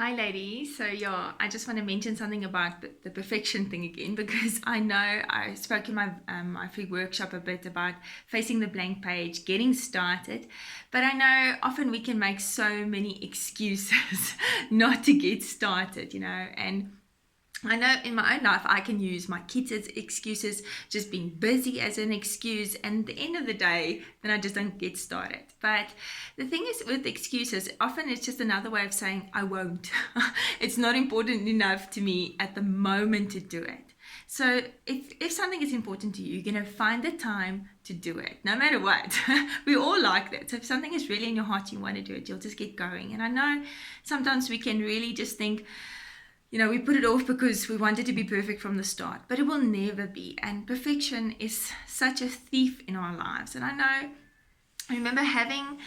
Hi, ladies. So, yeah, I just want to mention something about the perfection thing again because I know I spoke in my free workshop a bit about facing the blank page, getting started, but I know often we can make so many excuses not to get started, and I know in my own life I can use my kids as excuses, just being busy as an excuse, and at the end of the day, then I just don't get started. But the thing is with excuses, often it's just another way of saying I won't. It's not important enough to me at the moment to do it. So if something is important to you, you're going to find the time to do it, no matter what. We all like that. So if something is really in your heart, you want to do it, you'll just get going. And I know sometimes we can really just think, we put it off because we wanted to be perfect from the start, but it will never be. And perfection is such a thief in our lives. And I remember having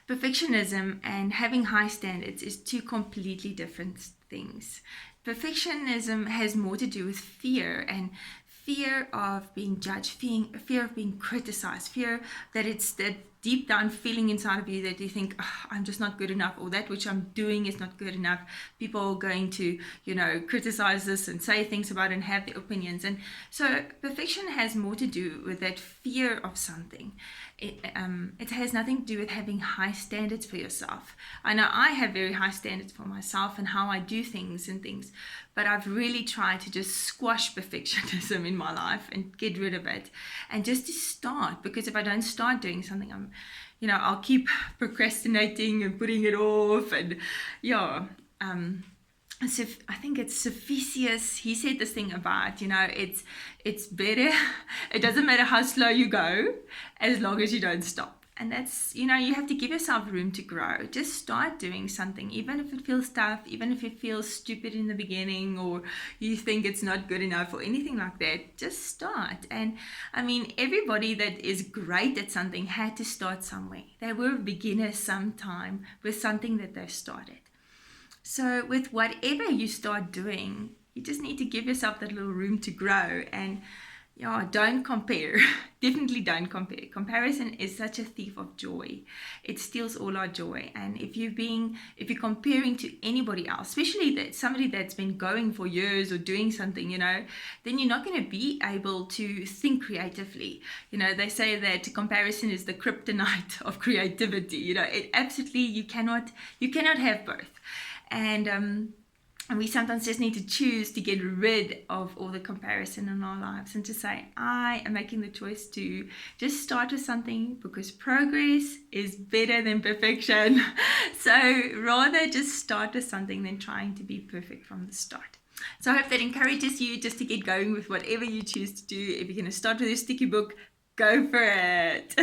perfectionism and having high standards is two completely different things. Perfectionism has more to do with fear and fear of being judged, fear of being criticized, fear that it's that deep down feeling inside of you that you think, I'm just not good enough, or that which I'm doing is not good enough. People are going to, criticize this and say things about it and have their opinions. And so perfection has more to do with that fear of something. It has nothing to do with having high standards for yourself. I know I have very high standards for myself and how I do things, but I've really tried to just squash perfectionism in my life and get rid of it, and just to start, because if I don't start doing something, I'll keep procrastinating and putting it off. And so I think it's Cepheus. He said this thing about, it's better. It doesn't matter how slow you go, as long as you don't stop. And that's, you have to give yourself room to grow. Just start doing something, even if it feels tough, even if it feels stupid in the beginning, or you think it's not good enough or anything like that. Just start. And everybody that is great at something had to start somewhere. They were beginners sometime with something that they've started. So with whatever you start doing, you just need to give yourself that little room to grow. And don't compare. Definitely don't compare. Comparison is such a thief of joy. It steals all our joy. And if you're comparing to anybody else, especially somebody that's been going for years or doing something, then you're not going to be able to think creatively. They say that comparison is the kryptonite of creativity. It absolutely, you cannot have both. And we sometimes just need to choose to get rid of all the comparison in our lives and to say, I am making the choice to just start with something, because progress is better than perfection. So rather just start with something than trying to be perfect from the start. So I hope that encourages you just to get going with whatever you choose to do. If you're going to start with a sticky book, go for it.